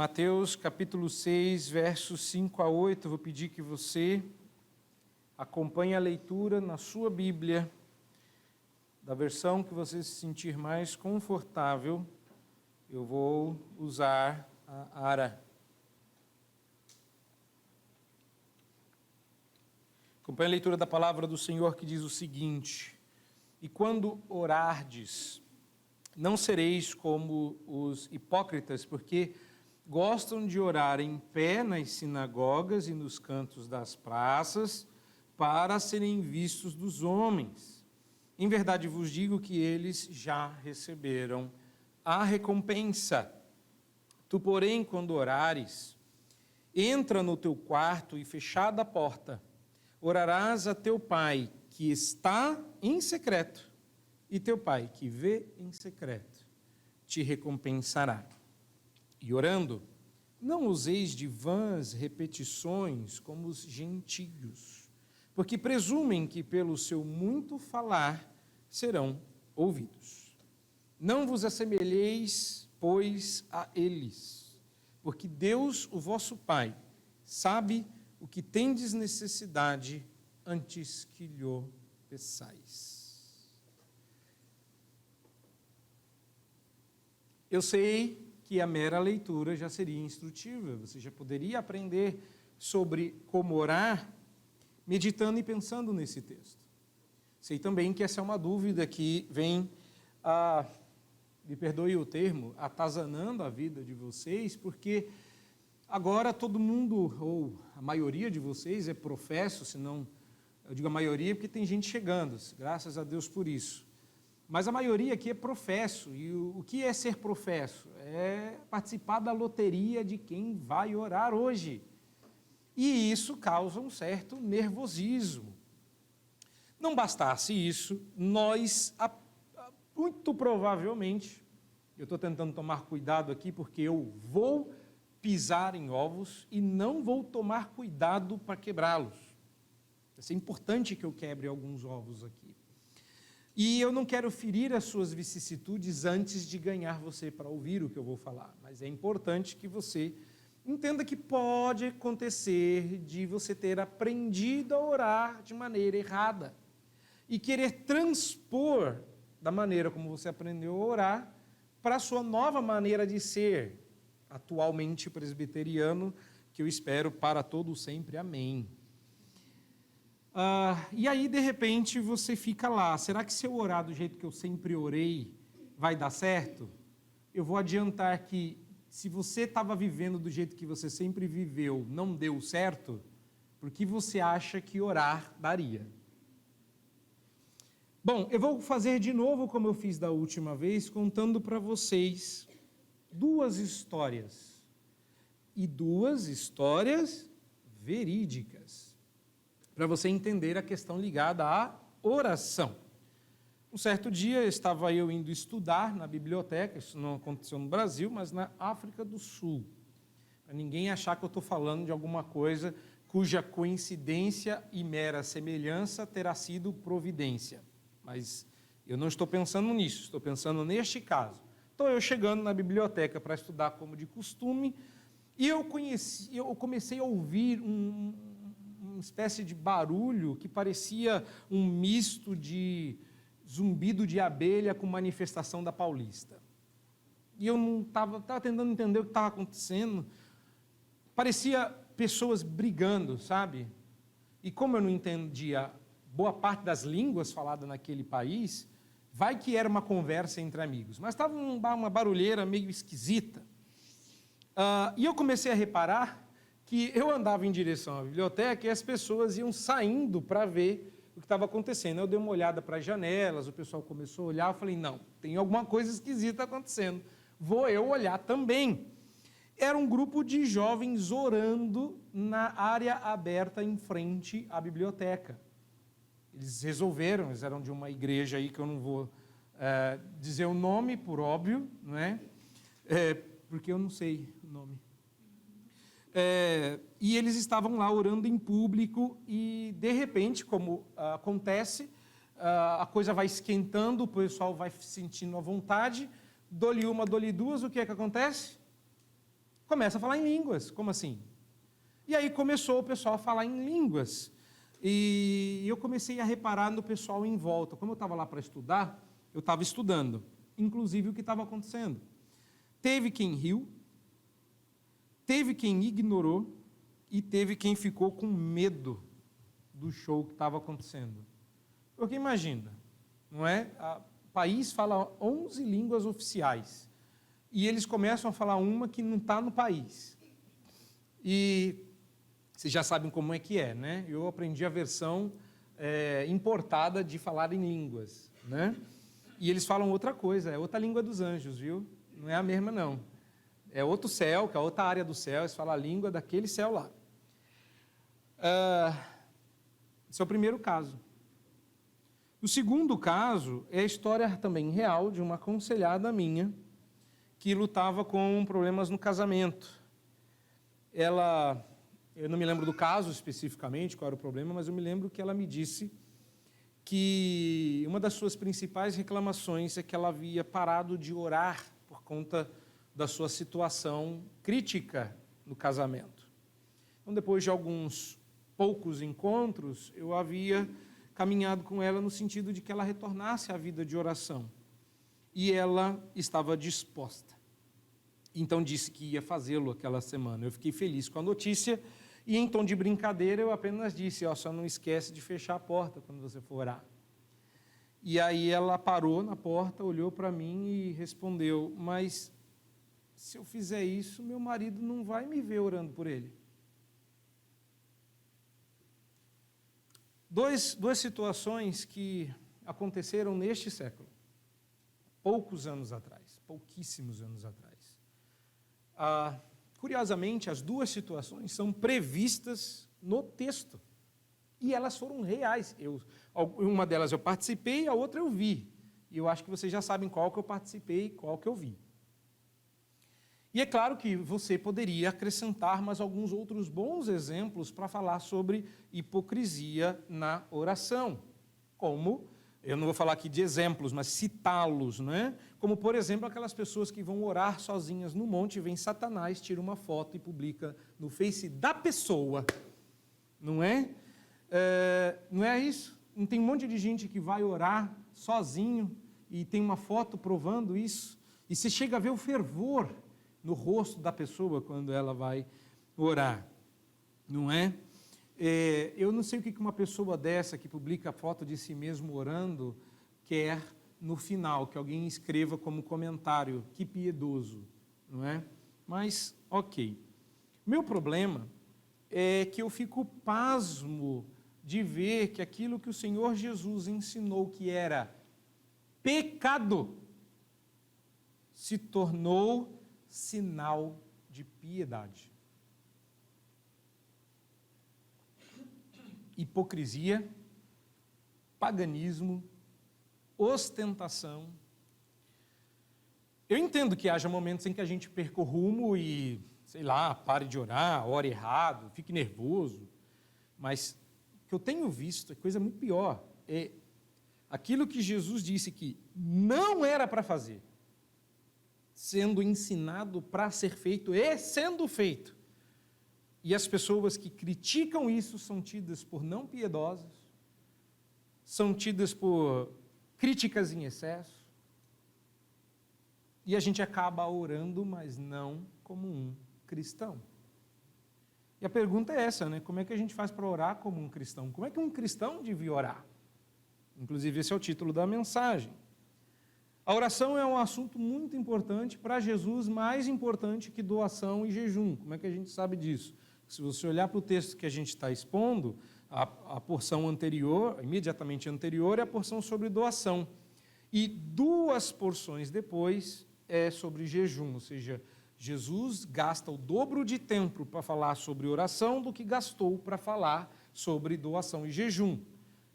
Mateus capítulo 6, versos 5 a 8, eu vou pedir que você acompanhe a leitura na sua Bíblia, da versão que você se sentir mais confortável. Eu vou usar a ARA. Acompanhe a leitura da palavra do Senhor que diz o seguinte: E quando orardes, não sereis como os hipócritas, porque gostam de orar em pé nas sinagogas e nos cantos das praças, para serem vistos dos homens. Em verdade vos digo que eles já receberam a recompensa. Tu, porém, quando orares, entra no teu quarto e, fechada a porta, orarás a teu Pai, que está em secreto, e teu Pai, que vê em secreto, te recompensará. E orando, não useis de vãs repetições como os gentios, porque presumem que pelo seu muito falar serão ouvidos. Não vos assemelheis, pois, a eles, porque Deus, o vosso Pai, sabe o que tendes necessidade antes que lhe peçais. Eu sei que a mera leitura já seria instrutiva, você já poderia aprender sobre como orar, meditando e pensando nesse texto. Sei também que essa é uma dúvida que vem, me perdoe o termo, atazanando a vida de vocês, porque agora todo mundo, ou a maioria de vocês é professo, se não, eu digo a maioria porque tem gente chegando, graças a Deus por isso. Mas a maioria aqui é professo, e o que é ser professo? É participar da loteria de quem vai orar hoje. E isso causa um certo nervosismo. Não bastasse isso, nós, muito provavelmente, eu estou tentando tomar cuidado aqui porque eu vou pisar em ovos e não vou tomar cuidado para quebrá-los. Vai ser importante que eu quebre alguns ovos aqui. E eu não quero ferir as suas vicissitudes antes de ganhar você para ouvir o que eu vou falar, mas é importante que você entenda que pode acontecer de você ter aprendido a orar de maneira errada e querer transpor da maneira como você aprendeu a orar para a sua nova maneira de ser, atualmente presbiteriano, que eu espero para todo sempre. Amém. E aí, de repente, você fica lá. Será que se eu orar do jeito que eu sempre orei, vai dar certo? Eu vou adiantar que, se você estava vivendo do jeito que você sempre viveu, não deu certo, por que você acha que orar daria? Bom, eu vou fazer de novo como eu fiz da última vez, contando para vocês duas histórias. E duas histórias verídicas, para você entender a questão ligada à oração. Um certo dia estava eu indo estudar na biblioteca, isso não aconteceu no Brasil, mas na África do Sul. Para ninguém achar que eu estou falando de alguma coisa cuja coincidência e mera semelhança terá sido providência. Mas eu não estou pensando nisso, estou pensando neste caso. Então eu chegando na biblioteca para estudar como de costume, e eu comecei a ouvir uma espécie de barulho que parecia um misto de zumbido de abelha com manifestação da Paulista. E eu não estava tentando entender o que estava acontecendo. Parecia pessoas brigando, sabe? E como eu não entendia boa parte das línguas faladas naquele país, vai que era uma conversa entre amigos. Mas estava uma barulheira meio esquisita. E eu comecei a reparar que eu andava em direção à biblioteca e as pessoas iam saindo para ver o que estava acontecendo. Eu dei uma olhada para as janelas, o pessoal começou a olhar, eu falei, não, tem alguma coisa esquisita acontecendo, vou eu olhar também. Era um grupo de jovens orando na área aberta em frente à biblioteca. Eles resolveram, eles eram de uma igreja aí que eu não vou dizer o nome, por óbvio, não é? Porque eu não sei o nome. E eles estavam lá orando em público e, de repente, como acontece, a coisa vai esquentando, o pessoal vai sentindo à vontade, dou-lhe uma, dou-lhe duas, o que é que acontece? começa a falar em línguas. Como assim? E aí começou o pessoal a falar em línguas. E eu comecei a reparar no pessoal em volta. Como eu estava lá para estudar, eu estava estudando, inclusive o que estava acontecendo. Teve quem riu, teve quem ignorou e teve quem ficou com medo do show que estava acontecendo. Porque imagina, não é? O país fala 11 línguas oficiais e eles começam a falar uma que não está no país. E vocês já sabem como é que é, né? Eu aprendi a versão importada de falar em línguas, né? E eles falam outra coisa, é outra língua dos anjos, viu? Não é a mesma, não. É outro céu, que é outra área do céu, eles falam a língua daquele céu lá. Esse é o primeiro caso. O segundo caso é a história também real de uma aconselhada minha que lutava com problemas no casamento. Eu não me lembro do caso especificamente, qual era o problema, mas eu me lembro que ela me disse que uma das suas principais reclamações é que ela havia parado de orar por conta da sua situação crítica no casamento. Então, depois de alguns poucos encontros, eu havia caminhado com ela no sentido de que ela retornasse à vida de oração. E ela estava disposta. Então, disse que ia fazê-lo aquela semana. Eu fiquei feliz com a notícia e, em tom de brincadeira, eu apenas disse, só não esquece de fechar a porta quando você for orar. E aí ela parou na porta, olhou para mim e respondeu, mas se eu fizer isso, meu marido não vai me ver orando por ele. Duas situações que aconteceram neste século, poucos anos atrás, pouquíssimos anos atrás. Curiosamente, as duas situações são previstas no texto, e elas foram reais. Uma delas eu participei, a outra eu vi, e eu acho que vocês já sabem qual que eu participei e qual que eu vi. E é claro que você poderia acrescentar mais alguns outros bons exemplos para falar sobre hipocrisia na oração. Como, eu não vou falar aqui de exemplos, mas citá-los, não é? Como, por exemplo, aquelas pessoas que vão orar sozinhas no monte, vem Satanás, tira uma foto e publica no Face da pessoa. Não é? Não é isso? Não tem um monte de gente que vai orar sozinho e tem uma foto provando isso? E você chega a ver o fervor no rosto da pessoa quando ela vai orar, não é? Eu não sei o que uma pessoa dessa que publica a foto de si mesmo orando quer no final, que alguém escreva como comentário, que piedoso, não é? Mas, ok. Meu problema é que eu fico pasmo de ver que aquilo que o Senhor Jesus ensinou que era pecado se tornou sinal de piedade. Hipocrisia, paganismo, ostentação. Eu entendo que haja momentos em que a gente perca o rumo e, sei lá, pare de orar, ore errado, fique nervoso, mas o que eu tenho visto é coisa muito pior, é aquilo que Jesus disse que não era para fazer, sendo ensinado para ser feito e sendo feito. E as pessoas que criticam isso são tidas por não piedosas, são tidas por críticas em excesso, e a gente acaba orando, mas não como um cristão. E a pergunta é essa, né? Como é que a gente faz para orar como um cristão? Como é que um cristão devia orar? Inclusive, esse é o título da mensagem. A oração é um assunto muito importante para Jesus, mais importante que doação e jejum. Como é que a gente sabe disso? Se você olhar para o texto que a gente está expondo, a porção anterior, imediatamente anterior, é a porção sobre doação. E 2 porções depois é sobre jejum, ou seja, Jesus gasta o dobro de tempo para falar sobre oração do que gastou para falar sobre doação e jejum.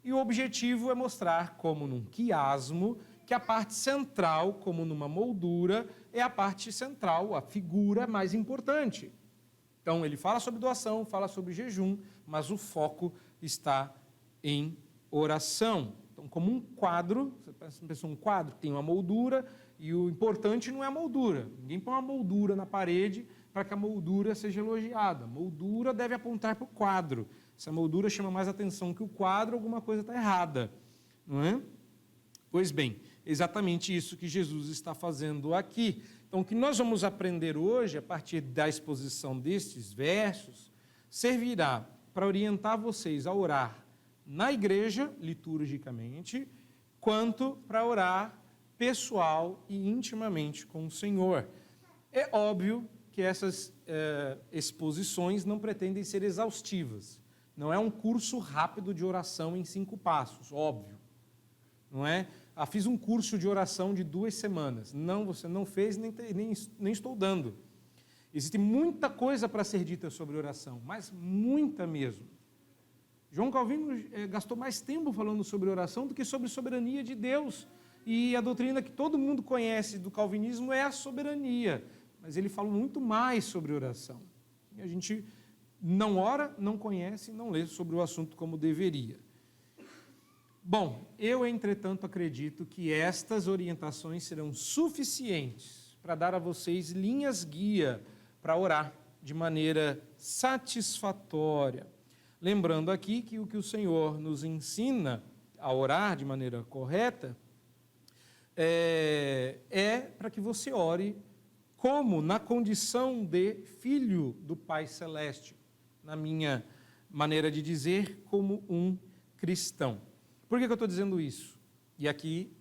E o objetivo é mostrar como num quiasmo, que a parte central, como numa moldura, é a parte central, a figura mais importante. Então, ele fala sobre doação, fala sobre jejum, mas o foco está em oração. Então, como um quadro, você pensa um quadro que tem uma moldura, e o importante não é a moldura. Ninguém põe uma moldura na parede para que a moldura seja elogiada. A moldura deve apontar para o quadro. Se a moldura chama mais atenção que o quadro, alguma coisa está errada, não é? Pois bem, exatamente isso que Jesus está fazendo aqui. Então, o que nós vamos aprender hoje, a partir da exposição destes versos, servirá para orientar vocês a orar na igreja, liturgicamente, quanto para orar pessoal e intimamente com o Senhor. É óbvio que essas exposições não pretendem ser exaustivas. Não é um curso rápido de oração em 5 passos, óbvio. Não é? Fiz um curso de oração de 2 semanas. Não, você não fez, nem estou dando. Existe muita coisa para ser dita sobre oração, mas muita mesmo. João Calvino gastou mais tempo falando sobre oração do que sobre soberania de Deus. E a doutrina que todo mundo conhece do calvinismo é a soberania. Mas ele fala muito mais sobre oração. E a gente não ora, não conhece, não lê sobre o assunto como deveria. Bom, eu, entretanto, acredito que estas orientações serão suficientes para dar a vocês linhas guia para orar de maneira satisfatória. Lembrando aqui que o que o Senhor nos ensina a orar de maneira correta é para que você ore como na condição de filho do Pai Celeste, na minha maneira de dizer, como um cristão. Por que eu estou dizendo isso? E aqui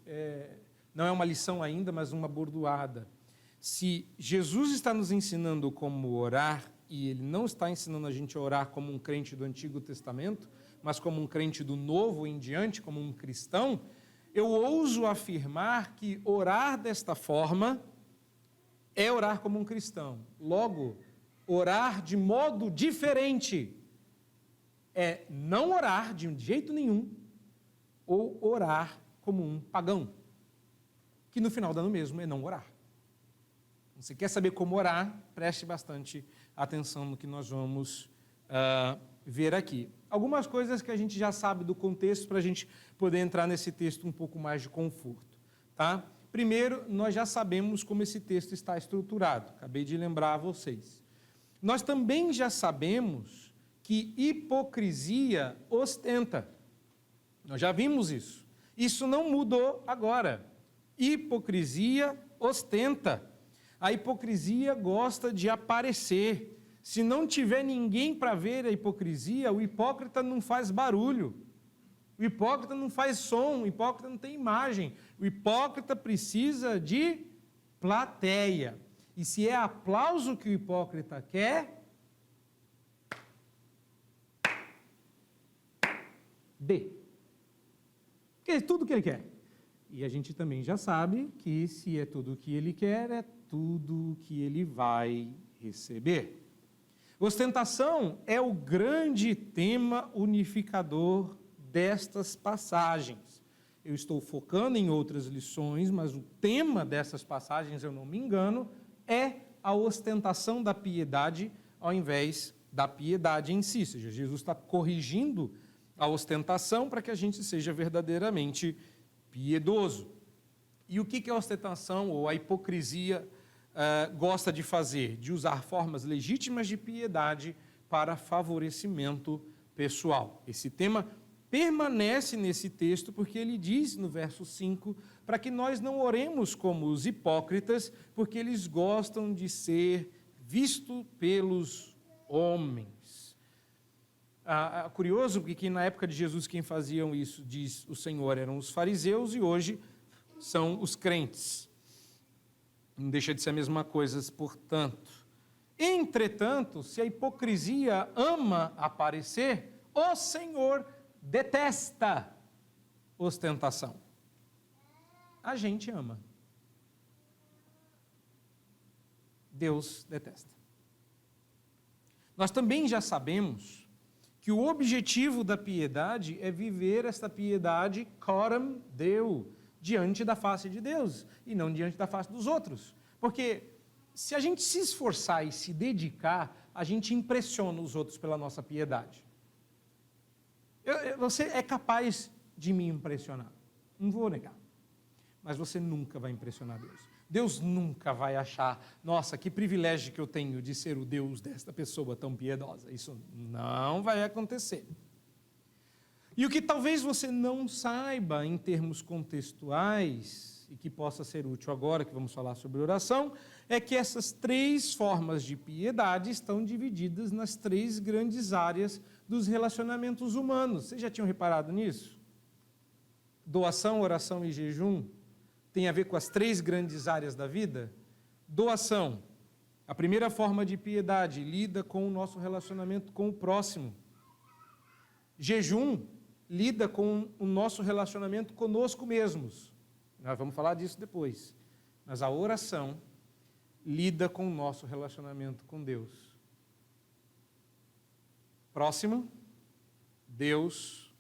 não é uma lição ainda, mas uma bordoada. Se Jesus está nos ensinando como orar, e Ele não está ensinando a gente a orar como um crente do Antigo Testamento, mas como um crente do Novo em diante, como um cristão, eu ouso afirmar que orar desta forma é orar como um cristão. Logo, orar de modo diferente é não orar de jeito nenhum ou orar como um pagão, que no final dá no mesmo, é não orar. Você quer saber como orar? Preste bastante atenção no que nós vamos ver aqui. Algumas coisas que a gente já sabe do contexto para a gente poder entrar nesse texto um pouco mais de conforto. Tá? Primeiro, nós já sabemos como esse texto está estruturado. Acabei de lembrar a vocês. Nós também já sabemos que hipocrisia ostenta. Nós já vimos isso. Isso não mudou agora. Hipocrisia ostenta. A hipocrisia gosta de aparecer. Se não tiver ninguém para ver a hipocrisia, o hipócrita não faz barulho. O hipócrita não faz som, o hipócrita não tem imagem. O hipócrita precisa de plateia. E se é aplauso que o hipócrita quer, dê. Porque é tudo o que ele quer. E a gente também já sabe que se é tudo o que ele quer, é tudo o que ele vai receber. Ostentação é o grande tema unificador destas passagens. Eu estou focando em outras lições, mas o tema dessas passagens, eu não me engano, é a ostentação da piedade ao invés da piedade em si. Ou seja, Jesus está corrigindo a ostentação para que a gente seja verdadeiramente piedoso. E o que a ostentação ou a hipocrisia gosta de fazer? De usar formas legítimas de piedade para favorecimento pessoal. Esse tema permanece nesse texto porque ele diz no verso 5 para que nós não oremos como os hipócritas, porque eles gostam de ser vistos pelos homens. Curioso porque na época de Jesus quem faziam isso, diz o Senhor, eram os fariseus e hoje são os crentes. Não deixa de ser a mesma coisa, portanto. Entretanto, se a hipocrisia ama aparecer, o Senhor detesta ostentação. A gente ama. Deus detesta. Nós também já sabemos que o objetivo da piedade é viver esta piedade coram Deo, diante da face de Deus, e não diante da face dos outros. Porque se a gente se esforçar e se dedicar, a gente impressiona os outros pela nossa piedade. Você é capaz de me impressionar, não vou negar, mas você nunca vai impressionar Deus. Deus nunca vai achar, nossa, que privilégio que eu tenho de ser o Deus desta pessoa tão piedosa. Isso não vai acontecer. E o que talvez você não saiba em termos contextuais, e que possa ser útil agora que vamos falar sobre oração, é que essas 3 formas de piedade estão divididas nas 3 grandes áreas dos relacionamentos humanos. Vocês já tinham reparado nisso? Doação, oração e jejum tem a ver com as 3 grandes áreas da vida? Doação, a primeira forma de piedade, lida com o nosso relacionamento com o próximo. Jejum lida com o nosso relacionamento conosco mesmos. Nós vamos falar disso depois. Mas a oração lida com o nosso relacionamento com Deus. Próximo, Deus,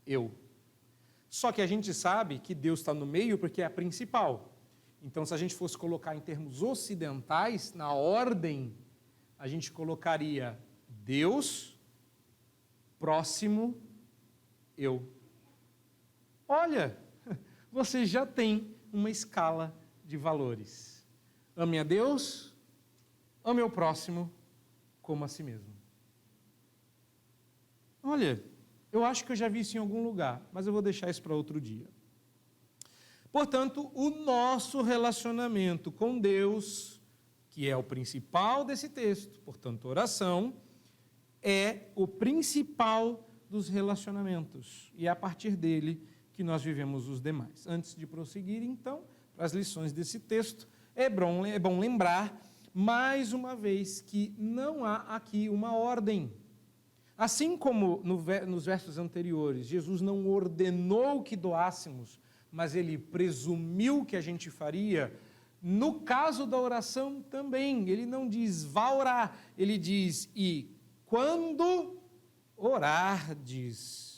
eu. Só que a gente sabe que Deus está no meio porque é a principal. Então, se a gente fosse colocar em termos ocidentais, na ordem, a gente colocaria Deus, próximo, eu. Olha, você já tem uma escala de valores. Ame a Deus, ame ao próximo como a si mesmo. Olha, eu acho que eu já vi isso em algum lugar, mas eu vou deixar isso para outro dia. Portanto, o nosso relacionamento com Deus, que é o principal desse texto, portanto, oração, é o principal dos relacionamentos. E é a partir dele que nós vivemos os demais. Antes de prosseguir, então, para as lições desse texto, é bom lembrar, mais uma vez, que não há aqui uma ordem. Assim como nos versos anteriores, Jesus não ordenou que doássemos, mas ele presumiu que a gente faria, no caso da oração também, ele não diz vá orar, ele diz e quando orardes.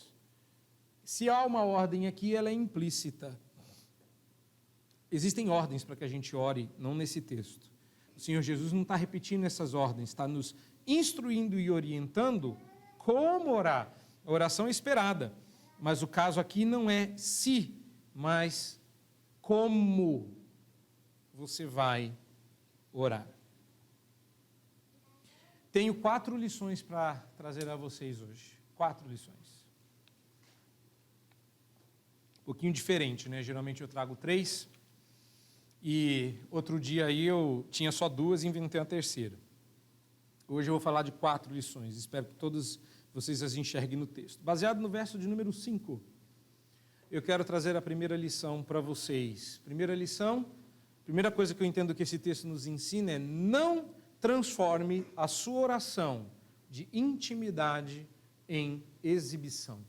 Se há uma ordem aqui, ela é implícita. Existem ordens para que a gente ore, não nesse texto. O Senhor Jesus não está repetindo essas ordens, está nos instruindo e orientando como orar. A oração é esperada, mas o caso aqui não é se, mas como você vai orar. Tenho 4 lições para trazer a vocês hoje. 4 lições. Um pouquinho diferente, né? Geralmente eu trago 3. E outro dia aí eu tinha só 2 e inventei a terceira. Hoje eu vou falar de 4 lições. Espero que todos vocês as enxerguem no texto. Baseado no verso de número 5, eu quero trazer a primeira lição para vocês. Primeira lição, primeira coisa que eu entendo que esse texto nos ensina é não transforme a sua oração de intimidade em exibição.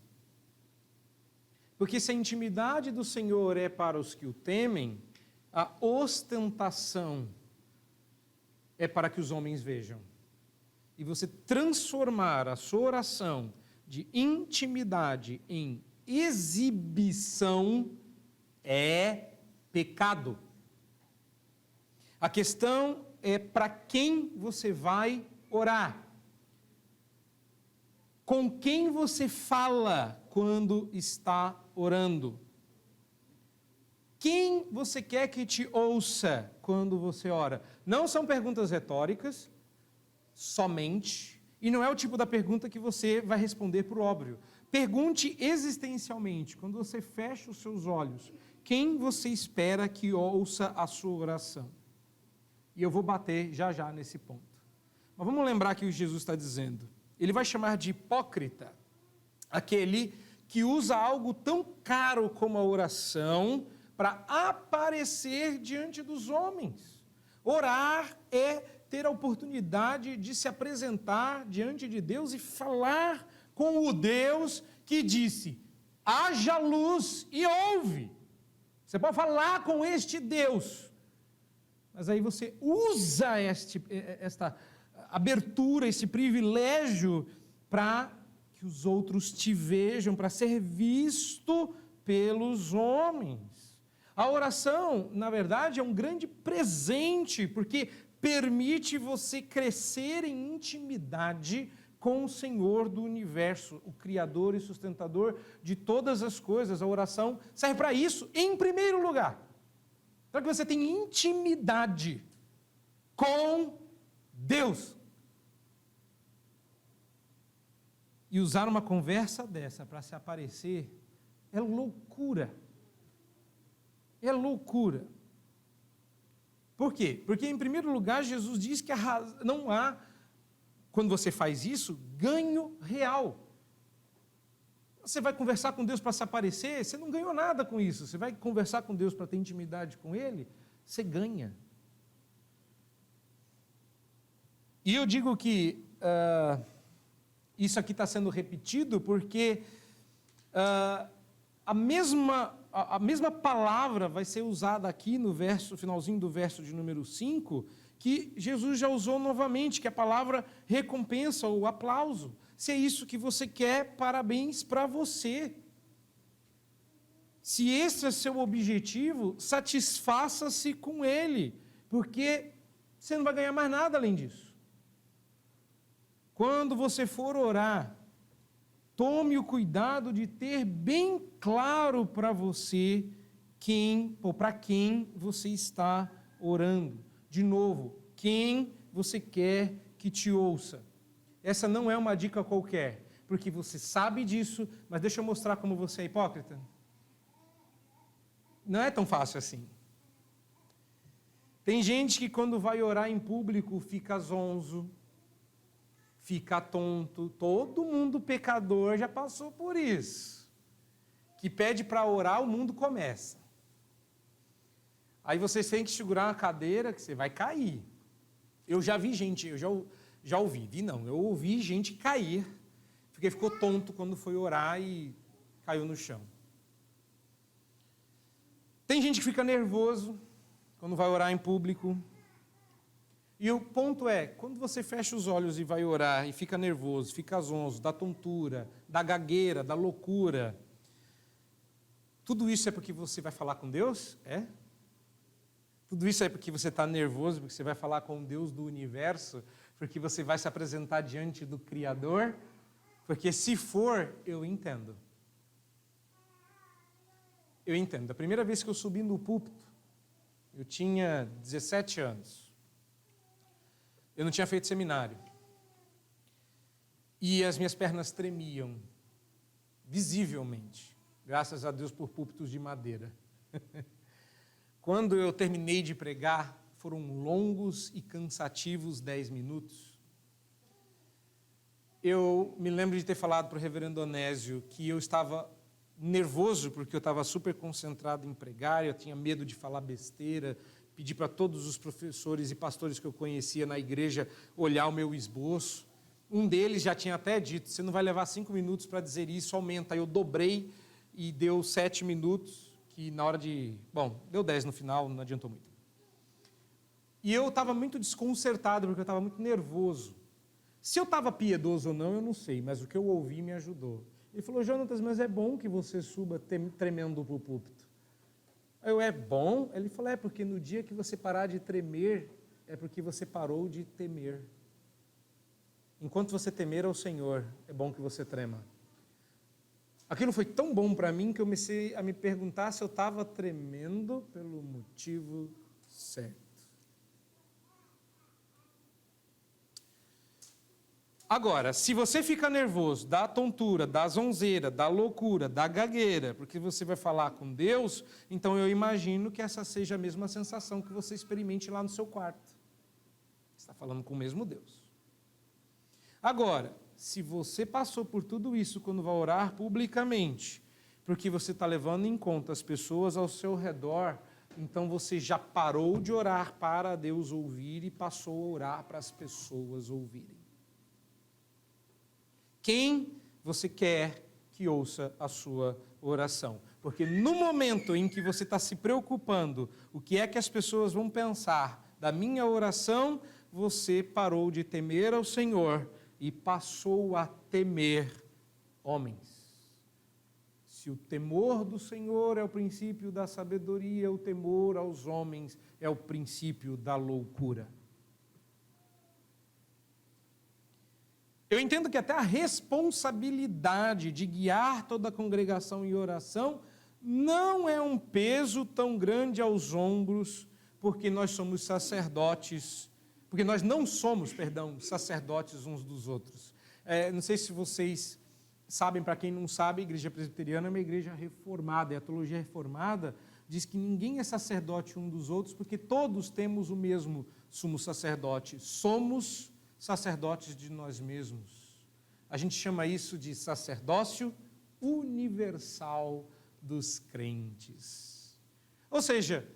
Porque se a intimidade do Senhor é para os que o temem, a ostentação é para que os homens vejam. E você transformar a sua oração de intimidade em exibição é pecado. A questão é para quem você vai orar. Com quem você fala quando está orando. Quem você quer que te ouça quando você ora? Não são perguntas retóricas, somente, e não é o tipo da pergunta que você vai responder por óbvio. Pergunte existencialmente, quando você fecha os seus olhos, quem você espera que ouça a sua oração? E eu vou bater já nesse ponto. Mas vamos lembrar que o Jesus está dizendo. Ele vai chamar de hipócrita aquele que usa algo tão caro como a oração para aparecer diante dos homens. Orar é ter a oportunidade de se apresentar diante de Deus e falar com o Deus que disse, haja luz e ouve. Você pode falar com este Deus, mas aí você usa esta abertura, esse privilégio para que os outros te vejam, para ser visto pelos homens. A oração, na verdade, é um grande presente, porque permite você crescer em intimidade com o Senhor do universo, o Criador e sustentador de todas as coisas. A oração serve para isso, em primeiro lugar. Para que você tenha intimidade com Deus. E usar uma conversa dessa para se aparecer é loucura. É loucura. Por quê? Porque, em primeiro lugar, Jesus diz que não há, quando você faz isso, ganho real. Você vai conversar com Deus para se aparecer, você não ganhou nada com isso. Você vai conversar com Deus para ter intimidade com Ele, você ganha. E eu digo que isso aqui está sendo repetido porque a mesma palavra vai ser usada aqui no finalzinho do verso de número 5, que Jesus já usou novamente, que é a palavra recompensa ou aplauso. Se é isso que você quer, parabéns para você. Se esse é seu objetivo, satisfaça-se com ele, porque você não vai ganhar mais nada além disso. Quando você for orar, tome o cuidado de ter bem claro para você para quem você está orando. De novo, quem você quer que te ouça. Essa não é uma dica qualquer, porque você sabe disso, mas deixa eu mostrar como você é hipócrita. Não é tão fácil assim. Tem gente que quando vai orar em público fica zonzo, fica tonto. Todo mundo pecador já passou por isso. Que pede para orar, o mundo começa. Aí você tem que segurar uma cadeira que você vai cair. Eu já vi gente, já ouvi, eu ouvi gente cair, porque ficou tonto quando foi orar e caiu no chão. Tem gente que fica nervoso quando vai orar em público. E o ponto é, quando você fecha os olhos e vai orar e fica nervoso, fica zonzo, dá tontura, dá gagueira, dá loucura, tudo isso é porque você vai falar com Deus? É? Tudo isso é porque você está nervoso, porque você vai falar com o Deus do universo, porque você vai se apresentar diante do Criador? Porque se for, eu entendo. Eu entendo. A primeira vez que eu subi no púlpito, eu tinha 17 anos. Eu não tinha feito seminário. E as minhas pernas tremiam, visivelmente. Graças a Deus por púlpitos de madeira. Quando eu terminei de pregar, foram longos e cansativos 10 minutos. Eu me lembro de ter falado para o reverendo Onésio que eu estava nervoso porque eu estava super concentrado em pregar, eu tinha medo de falar besteira, pedi para todos os professores e pastores que eu conhecia na igreja olhar o meu esboço. Um deles já tinha até dito, você não vai levar 5 minutos para dizer isso, aumenta. Aí eu dobrei e deu 7 minutos, que na hora de... Bom, deu 10 no final, não adiantou muito. E eu estava muito desconcertado, porque eu estava muito nervoso. Se eu estava piedoso ou não, eu não sei, mas o que eu ouvi me ajudou. Ele falou, Jonatas, mas é bom que você suba tremendo para o púlpito. Eu, é bom? Ele falou, é porque no dia que você parar de tremer, é porque você parou de temer. Enquanto você temer ao Senhor, é bom que você trema. Aquilo foi tão bom para mim que eu comecei a me perguntar se eu estava tremendo pelo motivo certo. Agora, se você fica nervoso, dá tontura, dá zonzeira, dá loucura, dá gagueira, porque você vai falar com Deus, então eu imagino que essa seja a mesma sensação que você experimente lá no seu quarto. Você está falando com o mesmo Deus. Agora, se você passou por tudo isso quando vai orar publicamente, porque você está levando em conta as pessoas ao seu redor, então você já parou de orar para Deus ouvir e passou a orar para as pessoas ouvirem. Quem você quer que ouça a sua oração? Porque no momento em que você está se preocupando, o que é que as pessoas vão pensar da minha oração, você parou de temer ao Senhor e passou a temer homens. Se o temor do Senhor é o princípio da sabedoria, o temor aos homens é o princípio da loucura. Eu entendo que até a responsabilidade de guiar toda a congregação em oração não é um peso tão grande aos ombros, porque nós somos sacerdotes, porque nós não somos, sacerdotes uns dos outros. Não sei se vocês sabem, para quem não sabe, a igreja presbiteriana é uma igreja reformada, e a teologia reformada diz que ninguém é sacerdote um dos outros, porque todos temos o mesmo sumo sacerdote. Somos sacerdotes de nós mesmos. A gente chama isso de sacerdócio universal dos crentes. Ou seja,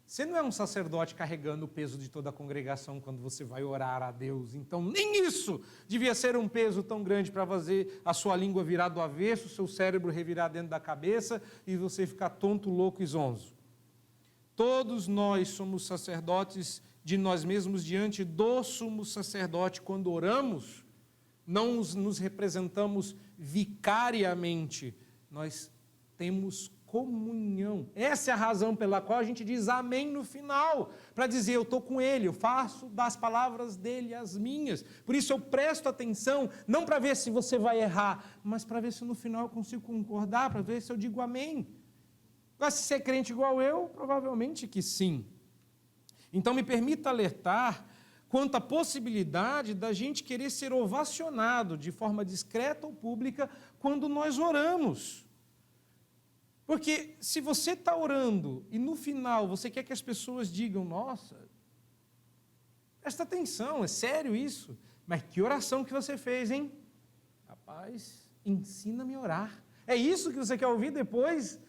você não é um sacerdote carregando o peso de toda a congregação quando você vai orar a Deus. Então, nem isso devia ser um peso tão grande para fazer a sua língua virar do avesso, o seu cérebro revirar dentro da cabeça e você ficar tonto, louco e zonzo. Todos nós somos sacerdotes de nós mesmos diante do sumo sacerdote. Quando oramos, não nos representamos vicariamente, nós temos comunhão. Essa é a razão pela qual a gente diz amém no final, para dizer eu estou com ele, eu faço das palavras dele as minhas. Por isso eu presto atenção, não para ver se você vai errar, mas para ver se no final eu consigo concordar, para ver se eu digo amém. Mas se você é crente igual eu, provavelmente que sim. Então me permita alertar quanto à possibilidade da gente querer ser ovacionado de forma discreta ou pública quando nós oramos. Porque se você está orando e no final você quer que as pessoas digam, nossa, presta atenção, é sério isso, mas que oração que você fez, hein? Rapaz, ensina-me a orar. É isso que você quer ouvir depois?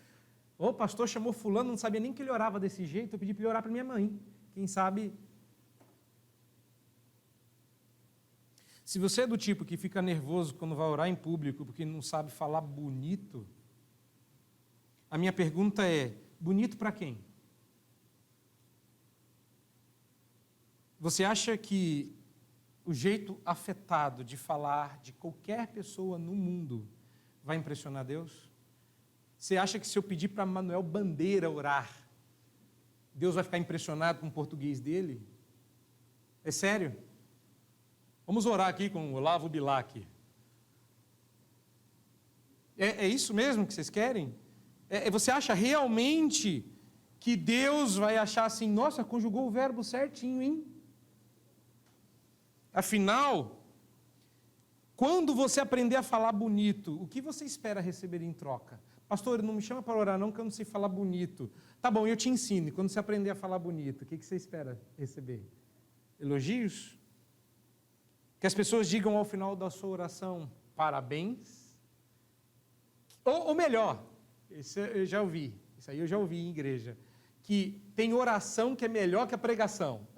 O pastor chamou fulano, não sabia nem que ele orava desse jeito, eu pedi para ele orar para minha mãe. Quem sabe... Se você é do tipo que fica nervoso quando vai orar em público porque não sabe falar bonito, a minha pergunta é, bonito para quem? Você acha que o jeito afetado de falar de qualquer pessoa no mundo vai impressionar Deus? Você acha que se eu pedir para Manuel Bandeira orar, Deus vai ficar impressionado com o português dele? É sério? Vamos orar aqui com o Olavo Bilac. É isso mesmo que vocês querem? Você acha realmente que Deus vai achar assim, nossa, conjugou o verbo certinho, hein? Afinal, quando você aprender a falar bonito, o que você espera receber em troca? Pastor, não me chama para orar não, que eu não sei falar bonito. Tá bom, eu te ensino. E quando você aprender a falar bonito, o que você espera receber? Elogios? Que as pessoas digam ao final da sua oração, parabéns? Ou melhor, isso eu já ouvi, isso aí eu já ouvi em igreja, que tem oração que é melhor que a pregação.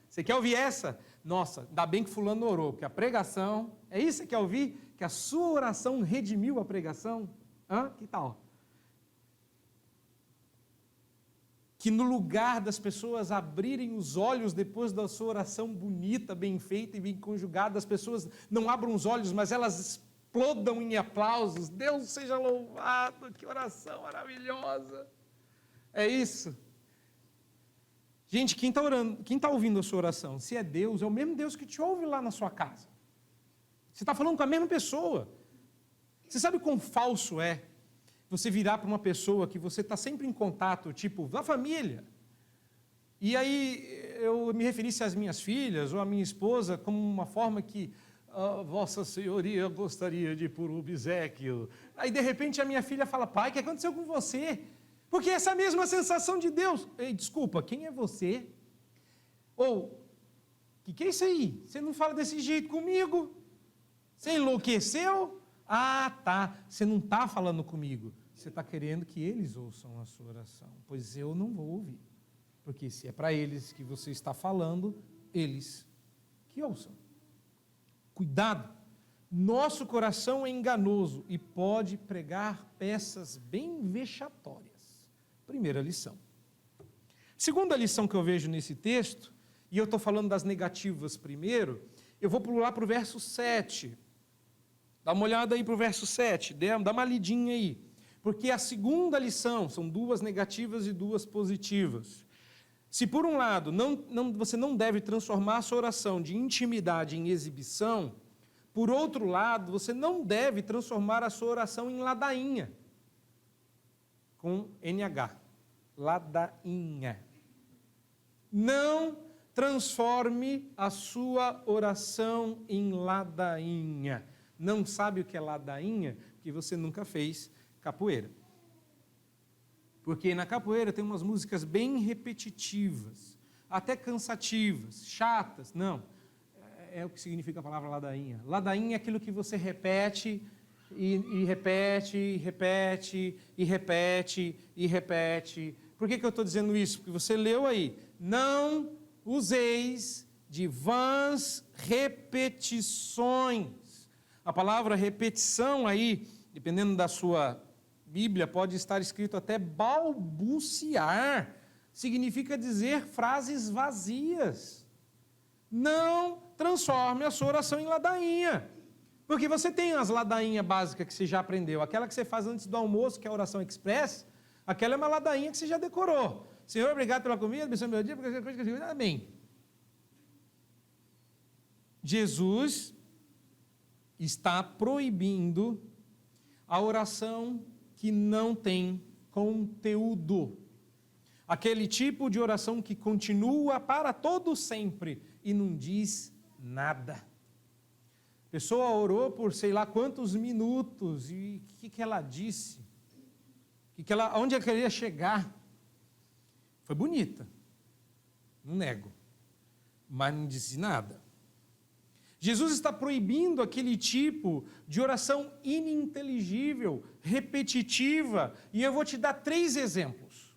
Você quer ouvir essa? Nossa, ainda bem que fulano orou, porque a pregação, é isso que você quer ouvir? Que a sua oração redimiu a pregação? Que tal? Que no lugar das pessoas abrirem os olhos depois da sua oração bonita, bem feita e bem conjugada, as pessoas não abram os olhos, mas elas explodam em aplausos. Deus seja louvado, que oração maravilhosa. É isso. Gente, quem está orando, quem está ouvindo a sua oração? Se é Deus, é o mesmo Deus que te ouve lá na sua casa. Você está falando com a mesma pessoa. Você sabe quão falso é você virar para uma pessoa que você está sempre em contato, tipo, da família, e aí eu me referisse às minhas filhas ou à minha esposa como uma forma que Vossa Senhoria gostaria de ir por obséquio. Aí, de repente, a minha filha fala, pai, o que aconteceu com você? Porque essa mesma sensação de Deus. Ei, desculpa, quem é você? Ou, o que é isso aí? Você não fala desse jeito comigo? Você enlouqueceu? Ah, tá, você não está falando comigo. Você está querendo que eles ouçam a sua oração. Pois eu não vou ouvir. Porque se é para eles que você está falando, eles que ouçam. Cuidado, nosso coração é enganoso e pode pregar peças bem vexatórias. Primeira lição. Segunda lição que eu vejo nesse texto, e eu estou falando das negativas primeiro, eu vou pular para o verso 7. Dá uma olhada aí para o verso 7, dá uma lidinha aí. Porque a segunda lição, são duas negativas e duas positivas. Se por um lado, você não deve transformar a sua oração de intimidade em exibição, por outro lado, você não deve transformar a sua oração em ladainha. com NH, ladainha. Não transforme a sua oração em ladainha. Não sabe o que é ladainha? Porque você nunca fez capoeira. Porque na capoeira tem umas músicas bem repetitivas, até cansativas, chatas. Não, é o que significa a palavra ladainha. Ladainha é aquilo que você repete e repete, e repete, e repete, e repete. Por que eu estou dizendo isso? Porque você leu aí, não useis de vãs repetições. A palavra repetição aí, dependendo da sua Bíblia, pode estar escrito até balbuciar. Significa dizer frases vazias. Não transforme a sua oração em ladainha. Porque você tem as ladainhas básicas que você já aprendeu. Aquela que você faz antes do almoço, que é a oração express, aquela é uma ladainha que você já decorou. Senhor, obrigado pela comida, abençoe meu dia, porque essa coisa que eu... Amém. Jesus está proibindo a oração que não tem conteúdo. Aquele tipo de oração que continua para todo sempre e não diz nada. A pessoa orou por sei lá quantos minutos e o que ela disse? Onde ela queria chegar? Foi bonita, não nego, mas não disse nada. Jesus está proibindo aquele tipo de oração ininteligível, repetitiva, e eu vou te dar 3 exemplos.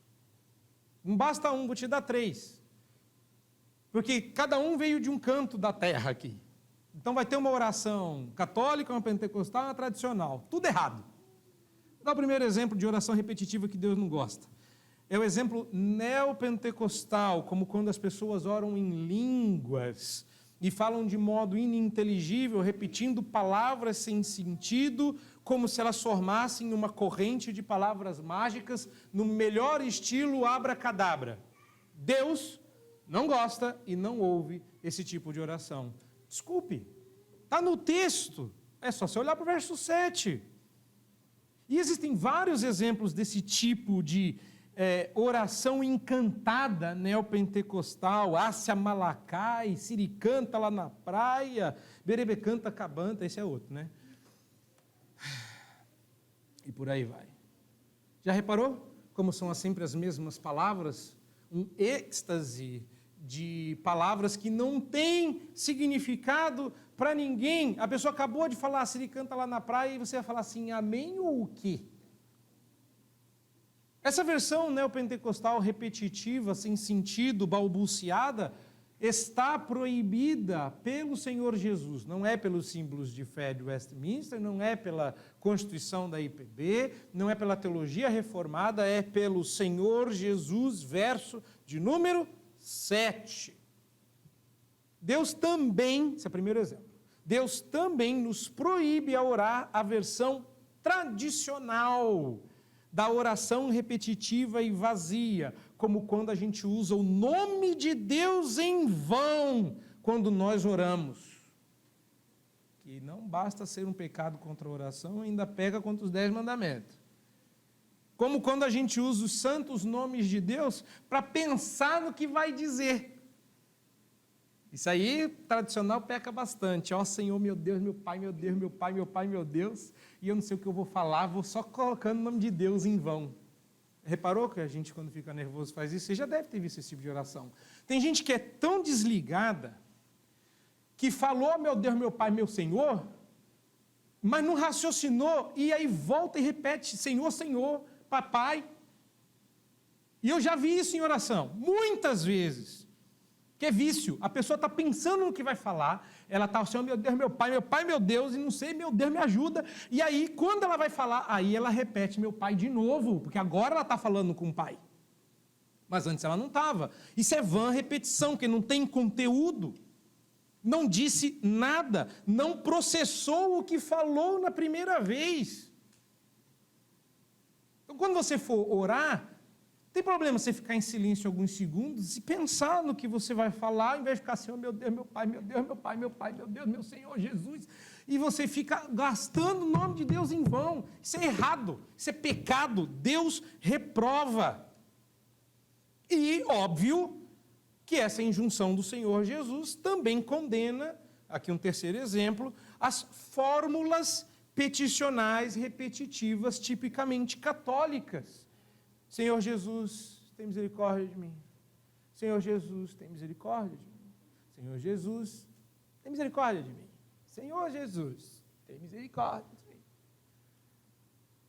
Não basta um, vou te dar 3. Porque cada um veio de um canto da terra aqui. Então vai ter uma oração católica, uma pentecostal, uma tradicional. Tudo errado. Vou dar o primeiro exemplo de oração repetitiva que Deus não gosta. É o exemplo neopentecostal, como quando as pessoas oram em línguas e falam de modo ininteligível, repetindo palavras sem sentido, como se elas formassem uma corrente de palavras mágicas, no melhor estilo abracadabra. Deus não gosta e não ouve esse tipo de oração. Desculpe, está no texto, é só você olhar para o verso 7. E existem vários exemplos desse tipo de oração encantada neopentecostal, Ásia Malacai, Siri canta lá na praia, Berebe canta cabanta, esse é outro, né? E por aí vai. Já reparou como são sempre as mesmas palavras? Um êxtase de palavras que não tem significado para ninguém. A pessoa acabou de falar Siri canta lá na praia e você vai falar assim, amém ou o quê? Essa versão neopentecostal repetitiva, sem sentido, balbuciada, está proibida pelo Senhor Jesus. Não é pelos símbolos de fé de Westminster, não é pela Constituição da IPB, não é pela teologia reformada, é pelo Senhor Jesus, verso de número 7. Deus também, esse é o primeiro exemplo, Deus também nos proíbe a orar a versão tradicional da oração repetitiva e vazia, como quando a gente usa o nome de Deus em vão, quando nós oramos. Que não basta ser um pecado contra a oração, ainda pega contra os 10 mandamentos. Como quando a gente usa os santos nomes de Deus para pensar no que vai dizer. Isso aí, tradicional, peca bastante. Ó Senhor, meu Deus, meu Pai, meu Deus, meu Pai, meu Pai, meu Deus, e eu não sei o que eu vou falar, vou só colocando o nome de Deus em vão. Reparou que a gente, quando fica nervoso, faz isso? Você já deve ter visto esse tipo de oração. Tem gente que é tão desligada, que falou, meu Deus, meu Pai, meu Senhor, mas não raciocinou, e aí volta e repete, Senhor, Senhor, Papai. E eu já vi isso em oração, muitas vezes. Que é vício, a pessoa está pensando no que vai falar, ela está assim, meu Deus, meu Pai, meu Deus, e não sei, meu Deus, me ajuda, e aí, quando ela vai falar, aí ela repete meu Pai de novo, porque agora ela está falando com o Pai, mas antes ela não estava. Isso é vã repetição, que não tem conteúdo, não disse nada, não processou o que falou na primeira vez. Então, quando você for orar, tem problema você ficar em silêncio alguns segundos e pensar no que você vai falar, ao invés de ficar assim, oh, meu Deus, meu Pai, meu Deus, meu Pai, meu Pai, meu Deus, meu Senhor Jesus, e você fica gastando o nome de Deus em vão. Isso é errado, isso é pecado, Deus reprova. E, óbvio, que essa injunção do Senhor Jesus também condena, aqui um terceiro exemplo, as fórmulas peticionais repetitivas tipicamente católicas. Senhor Jesus, tem misericórdia de mim. Senhor Jesus, tem misericórdia de mim. Senhor Jesus, tem misericórdia de mim. Senhor Jesus, tem misericórdia de mim.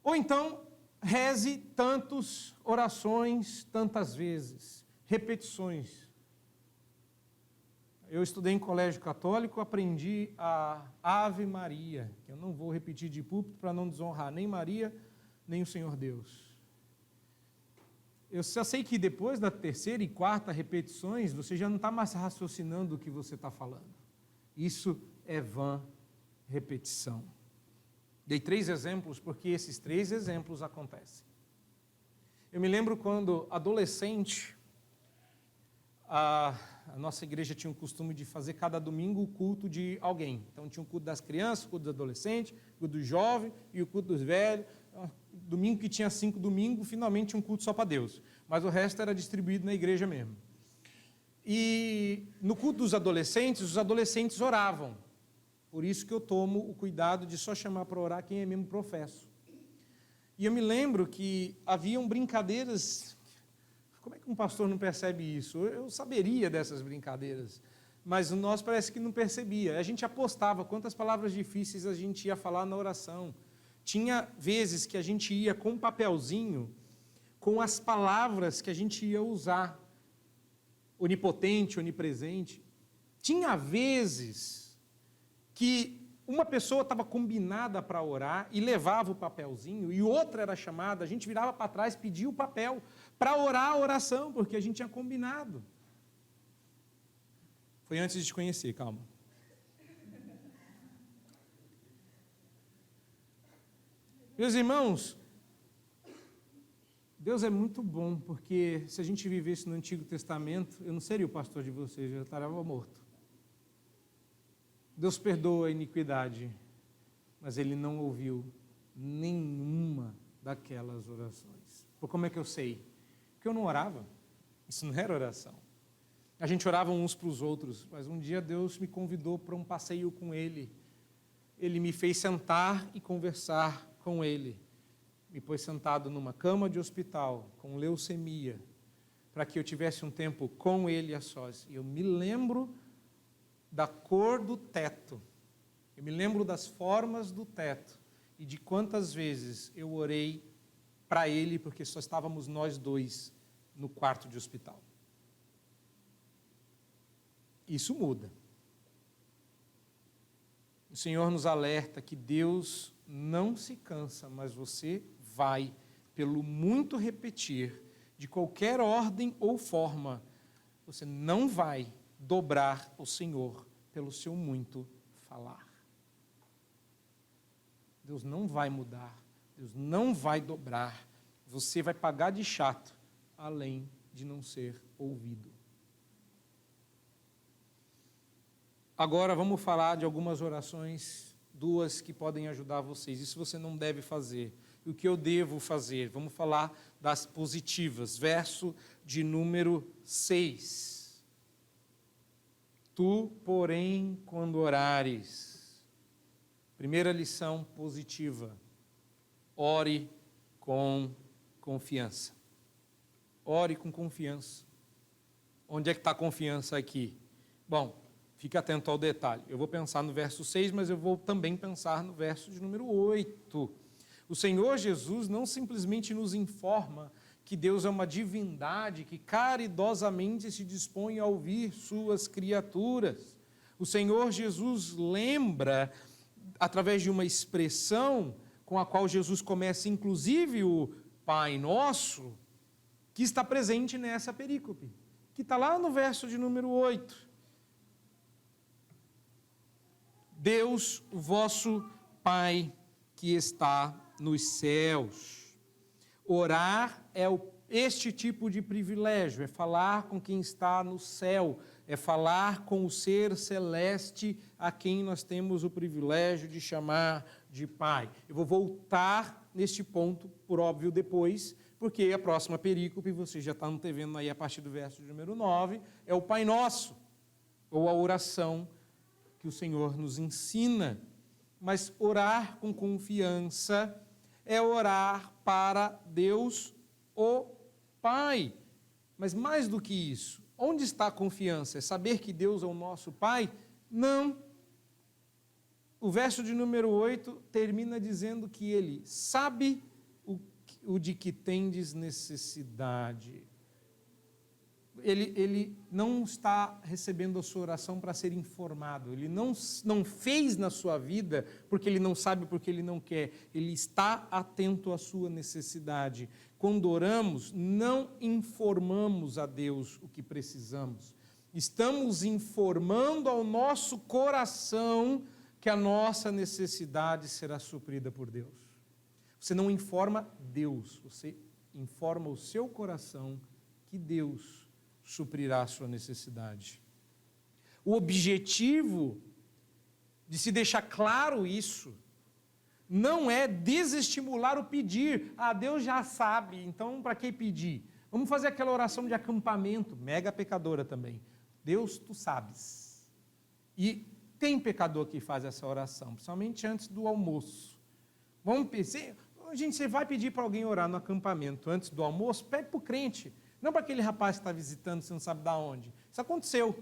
Ou então, reze tantas orações, tantas vezes, repetições. Eu estudei em colégio católico, aprendi a Ave Maria, que eu não vou repetir de púlpito para não desonrar nem Maria, nem o Senhor Deus. Eu só sei que depois da terceira e quarta repetições, você já não está mais raciocinando o que você está falando. Isso é vã repetição. Dei 3 exemplos porque esses 3 exemplos acontecem. Eu me lembro quando adolescente, a nossa igreja tinha o costume de fazer cada domingo o culto de alguém. Então tinha o culto das crianças, o culto dos adolescentes, o culto dos jovens e o culto dos velhos. Domingo que tinha 5 domingos, finalmente um culto só para Deus. Mas o resto era distribuído na igreja mesmo. E no culto dos adolescentes, os adolescentes oravam. Por isso que eu tomo o cuidado de só chamar para orar quem é mesmo professo. E eu me lembro que haviam brincadeiras. Como é que um pastor não percebe isso? Eu saberia dessas brincadeiras, mas nós parece que não percebia. A gente apostava quantas palavras difíceis a gente ia falar na oração. Tinha vezes que a gente ia com um papelzinho, com as palavras que a gente ia usar. Onipotente, onipresente. Tinha vezes que uma pessoa estava combinada para orar e levava o papelzinho, e outra era chamada, a gente virava para trás, pedia o papel para orar a oração, porque a gente tinha combinado. Foi antes de te conhecer, calma. Meus irmãos, Deus é muito bom, porque se a gente vivesse no Antigo Testamento, eu não seria o pastor de vocês, eu já estaria morto. Deus perdoa a iniquidade, mas Ele não ouviu nenhuma daquelas orações. Por como é que eu sei? Porque eu não orava, isso não era oração. A gente orava uns para os outros, mas um dia Deus me convidou para um passeio com Ele. Ele me fez sentar e conversar com Ele. Me pôs sentado numa cama de hospital, com leucemia, para que eu tivesse um tempo com Ele a sós. E eu me lembro da cor do teto, eu me lembro das formas do teto, e de quantas vezes eu orei para Ele, porque só estávamos nós 2 no quarto de hospital. Isso muda. O Senhor nos alerta que Deus não se cansa, mas você vai, pelo muito repetir, de qualquer ordem ou forma, você não vai dobrar o Senhor pelo seu muito falar. Deus não vai mudar, Deus não vai dobrar, você vai pagar de chato, além de não ser ouvido. Agora vamos falar de algumas orações, 2 que podem ajudar vocês. Isso você não deve fazer. E o que eu devo fazer? Vamos falar das positivas. Verso de número 6. Tu, porém, quando orares. Primeira lição positiva. Ore com confiança. Ore com confiança. Onde é que está a confiança aqui? Bom, fique atento ao detalhe. Eu vou pensar no verso 6, mas eu vou também pensar no verso de número 8. O Senhor Jesus não simplesmente nos informa que Deus é uma divindade que caridosamente se dispõe a ouvir suas criaturas. O Senhor Jesus lembra, através de uma expressão com a qual Jesus começa, inclusive, o Pai Nosso, que está presente nessa perícope, que está lá no verso de número 8. Deus, o vosso Pai, que está nos céus. Orar é este tipo de privilégio, é falar com quem está no céu, é falar com o ser celeste a quem nós temos o privilégio de chamar de Pai. Eu vou voltar neste ponto, por óbvio, depois, porque a próxima perícope, vocês já estão vendo aí a partir do verso de número 9, é o Pai Nosso, ou a oração que o Senhor nos ensina. Mas orar com confiança é orar para Deus, o Pai. Mas mais do que isso, onde está a confiança? É saber que Deus é o nosso Pai? Não. O verso de número 8 termina dizendo que Ele sabe o de que tendes necessidade. Ele não está recebendo a sua oração para ser informado. Ele não fez na sua vida porque ele não sabe, porque ele não quer. Ele está atento à sua necessidade. Quando oramos, não informamos a Deus o que precisamos. Estamos informando ao nosso coração que a nossa necessidade será suprida por Deus. Você não informa Deus, você informa o seu coração que Deus suprirá a sua necessidade. O objetivo de se deixar claro isso não é desestimular o pedir. Ah, Deus já sabe, então para que pedir? Vamos fazer aquela oração de acampamento, mega pecadora também. Deus, tu sabes. E tem pecador que faz essa oração, principalmente antes do almoço. Vamos pensar, gente, você vai pedir para alguém orar no acampamento antes do almoço? Pede para o crente. Não para aquele rapaz que está visitando, você não sabe de onde. Isso aconteceu.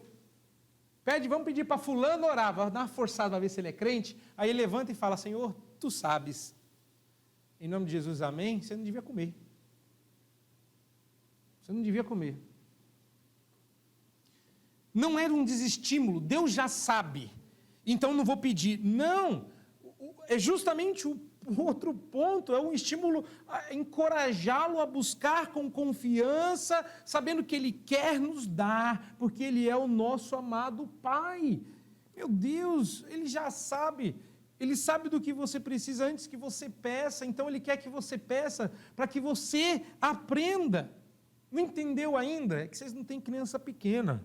Pede, vamos pedir para fulano orar, vai dar uma forçada para ver se ele é crente. Aí ele levanta e fala, Senhor, tu sabes. Em nome de Jesus, amém? Você não devia comer. Você não devia comer. Não era um desestímulo, Deus já sabe. Então não vou pedir. Não, é justamente o outro ponto, é um estímulo a encorajá-lo a buscar com confiança, sabendo que Ele quer nos dar, porque Ele é o nosso amado Pai. Meu Deus, Ele já sabe, Ele sabe do que você precisa antes que você peça, então Ele quer que você peça para que você aprenda. Não entendeu ainda? É que vocês não têm criança pequena.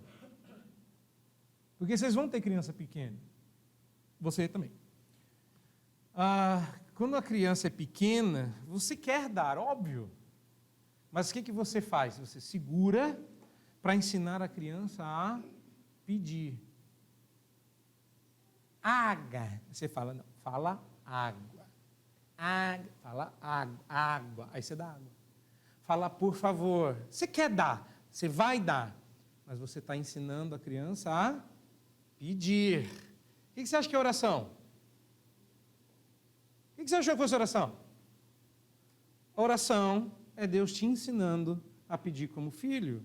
Porque vocês vão ter criança pequena. Você também. Quando a criança é pequena, você quer dar, óbvio. Mas o que você faz? Você segura para ensinar a criança a pedir. Água. Você fala, não, fala água. Fala água. Aí você dá água. Fala, por favor. Você quer dar, você vai dar. Mas você está ensinando a criança a pedir. O que você acha que é oração? O que você achou que fosse oração? A oração é Deus te ensinando a pedir como filho.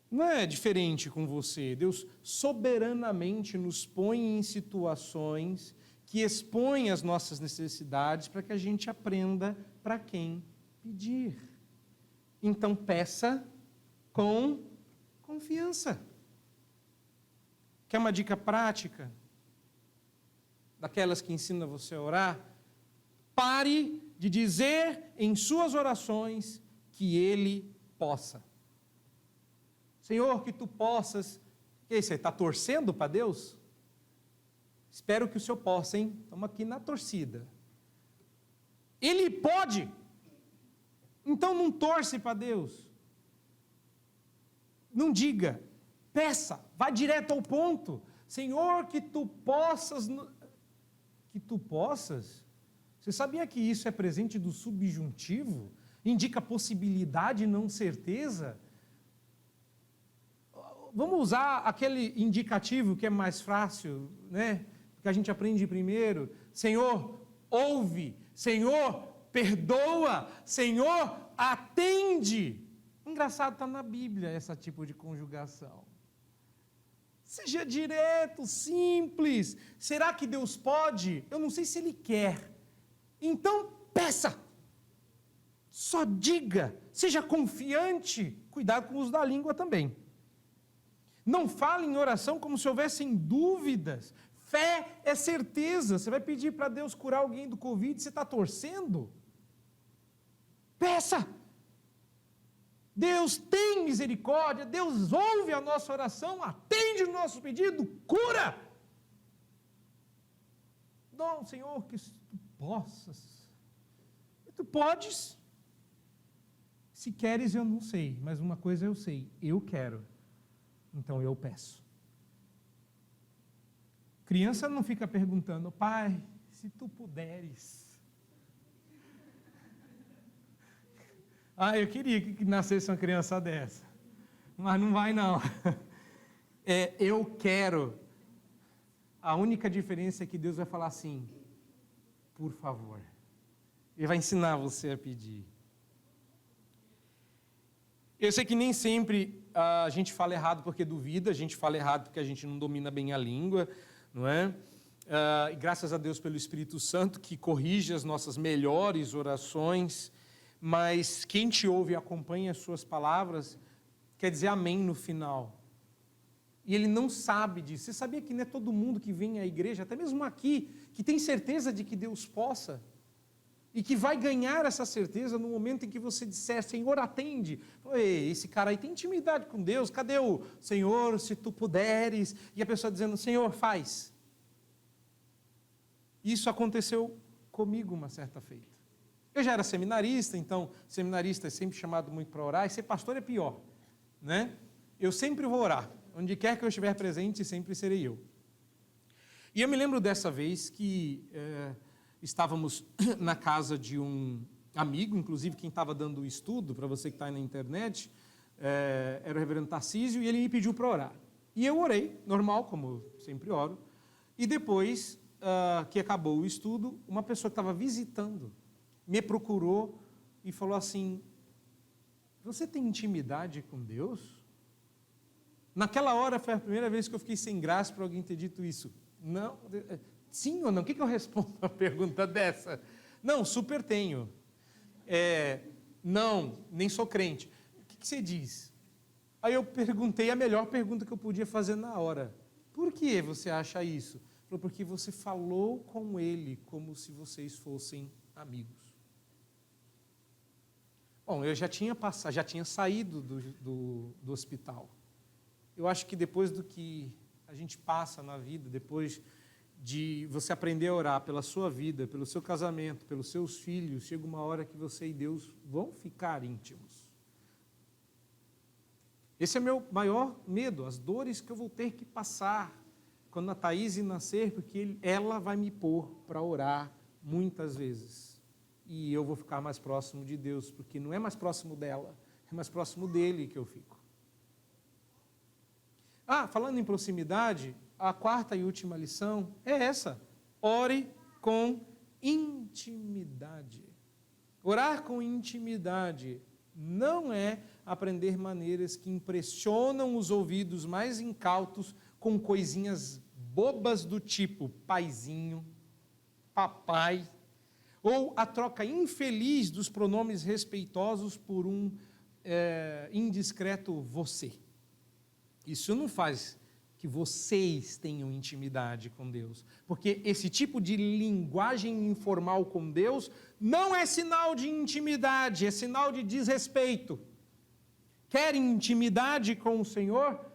Não é diferente com você. Deus soberanamente nos põe em situações que expõem as nossas necessidades para que a gente aprenda para quem pedir. Então peça com confiança. Quer uma dica prática? Daquelas que ensinam você a orar? Pare de dizer em suas orações que Ele possa. Senhor, que Tu possas. E aí, você está torcendo para Deus? Espero que o Senhor possa, hein? Estamos aqui na torcida. Ele pode. Então não torce para Deus. Não diga. Peça. Vá direto ao ponto. Senhor, que Tu possas... Que Tu possas? Você sabia que isso é presente do subjuntivo? Indica possibilidade e não certeza? Vamos usar aquele indicativo que é mais fácil, né? Que a gente aprende primeiro. Senhor, ouve. Senhor, perdoa. Senhor, atende. Engraçado, está na Bíblia esse tipo de conjugação. Seja direto, simples. Será que Deus pode? Eu não sei se Ele quer. Então, peça. Só diga. Seja confiante. Cuidado com o uso da língua também. Não fale em oração como se houvessem dúvidas. Fé é certeza. Você vai pedir para Deus curar alguém do Covid, você está torcendo? Peça. Deus tem misericórdia, Deus ouve a nossa oração, atende o nosso pedido, cura. Não, Senhor, que tu possas. Tu podes. Se queres, eu não sei, mas uma coisa eu sei, eu quero. Então eu peço. Criança não fica perguntando, pai, se tu puderes. Eu queria que nascesse uma criança dessa, mas não vai não. Eu quero. A única diferença é que Deus vai falar assim, por favor. Ele vai ensinar você a pedir. Eu sei que nem sempre a gente fala errado porque duvida, a gente fala errado porque a gente não domina bem a língua, não é? E graças a Deus pelo Espírito Santo que corrige as nossas melhores orações, mas quem te ouve e acompanha as suas palavras, quer dizer amém no final. E ele não sabe disso. Você sabia que não é todo mundo que vem à igreja, até mesmo aqui, que tem certeza de que Deus possa? E que vai ganhar essa certeza no momento em que você disser, Senhor, atende. Ei, esse cara aí tem intimidade com Deus, cadê o Senhor, se tu puderes? E a pessoa dizendo, Senhor, faz. Isso aconteceu comigo uma certa feita. Eu já era seminarista, então seminarista é sempre chamado muito para orar, e ser pastor é pior, né? Eu sempre vou orar, onde quer que eu estiver presente, sempre serei eu. E eu me lembro dessa vez que estávamos na casa de um amigo, inclusive quem estava dando o estudo, para você que está aí na internet, era o reverendo Tarcísio, e ele me pediu para orar. E eu orei, normal, como sempre oro, e depois que acabou o estudo, uma pessoa que estava visitando, me procurou e falou assim, você tem intimidade com Deus? Naquela hora foi a primeira vez que eu fiquei sem graça para alguém ter dito isso. Não, sim ou não? O que eu respondo a uma pergunta dessa? Não, super tenho. Não, nem sou crente. O que você diz? Aí eu perguntei a melhor pergunta que eu podia fazer na hora. Por que você acha isso? Falou, porque você falou com ele como se vocês fossem amigos. Bom, eu já tinha saído do hospital. Eu acho que depois do que a gente passa na vida, depois de você aprender a orar pela sua vida, pelo seu casamento, pelos seus filhos, chega uma hora que você e Deus vão ficar íntimos. Esse é meu maior medo, as dores que eu vou ter que passar quando a Thaís nascer, porque ela vai me pôr para orar muitas vezes. E eu vou ficar mais próximo de Deus, porque não é mais próximo dela, é mais próximo dele que eu fico. Falando em proximidade, a quarta e última lição é essa. Ore com intimidade. Orar com intimidade não é aprender maneiras que impressionam os ouvidos mais incautos com coisinhas bobas do tipo paizinho, papai, ou a troca infeliz dos pronomes respeitosos por um indiscreto você. Isso não faz que vocês tenham intimidade com Deus, porque esse tipo de linguagem informal com Deus não é sinal de intimidade, é sinal de desrespeito. Querem intimidade com o Senhor?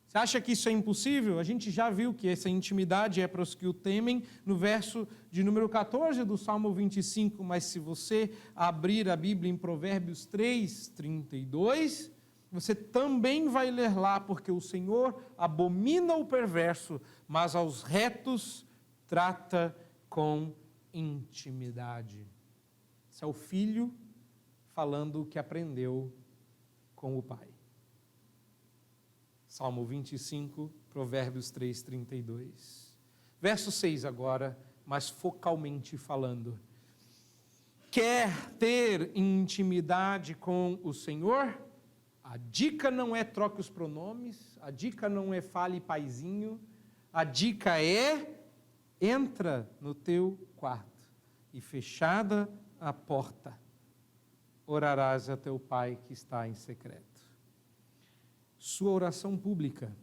Você acha que isso é impossível? A gente já viu que essa intimidade é para os que o temem, no verso de número 14 do Salmo 25, mas se você abrir a Bíblia em Provérbios 3, 32, você também vai ler lá, porque o Senhor abomina o perverso, mas aos retos trata com intimidade. Esse é o filho falando o que aprendeu com o pai. Salmo 25, Provérbios 3, 32. Verso 6 agora, mas focalmente falando. Quer ter intimidade com o Senhor? A dica não é troque os pronomes, a dica não é fale paizinho, a dica é entra no teu quarto e fechada a porta, orarás a teu pai que está em secreto. Sua oração pública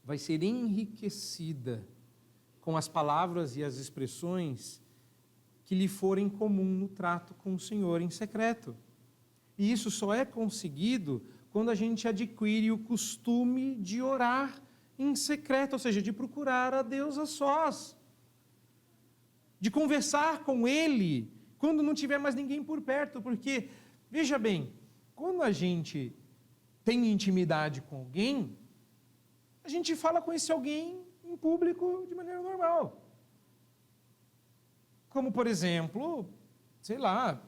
vai ser enriquecida com as palavras e as expressões que lhe forem comum no trato com o Senhor em secreto. E isso só é conseguido quando a gente adquire o costume de orar em secreto, ou seja, de procurar a Deus a sós, de conversar com Ele quando não tiver mais ninguém por perto, porque, veja bem, quando a gente tem intimidade com alguém, a gente fala com esse alguém em público de maneira normal. Como, por exemplo, sei lá,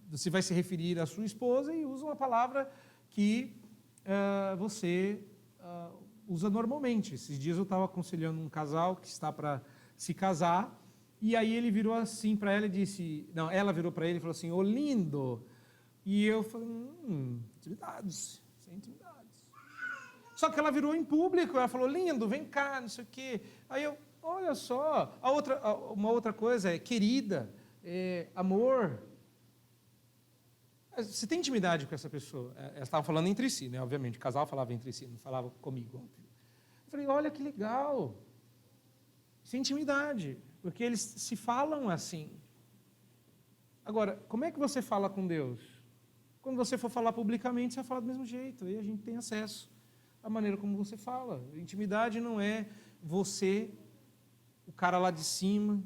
você vai se referir à sua esposa e usa uma palavra que você usa normalmente. Esses dias eu estava aconselhando um casal que está para se casar, e aí ele virou assim para ela e disse, não, ela virou para ele e falou assim, ô lindo. E eu falei, intimidades, sem intimidades. Só que ela virou em público, ela falou, lindo, vem cá, não sei o quê. Aí eu, olha só, uma outra coisa é querida, amor. Você tem intimidade com essa pessoa? Elas estavam falando entre si, né? Obviamente, o casal falava entre si, não falava comigo. Eu falei, olha que legal. Isso é intimidade, porque eles se falam assim. Agora, como é que você fala com Deus? Quando você for falar publicamente, você vai falar do mesmo jeito, aí a gente tem acesso à maneira como você fala. Intimidade não é você, o cara lá de cima.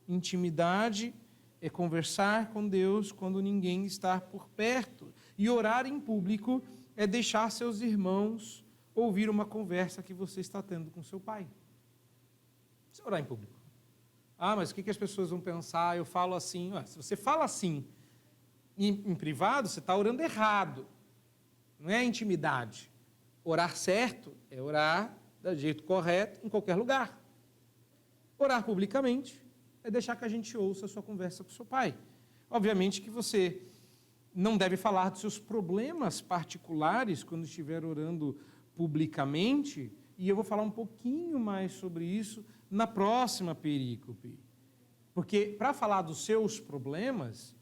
Intimidade é conversar com Deus quando ninguém está por perto. E orar em público é deixar seus irmãos ouvir uma conversa que você está tendo com seu pai. Você orar em público. Ah, mas o que as pessoas vão pensar? Eu falo assim. Se você fala assim em privado, você está orando errado. Não é intimidade. Orar certo é orar do jeito correto em qualquer lugar. Orar publicamente é deixar que a gente ouça a sua conversa com o seu pai. Obviamente que você não deve falar dos seus problemas particulares quando estiver orando publicamente, e eu vou falar um pouquinho mais sobre isso na próxima perícope. Porque para falar dos seus problemas,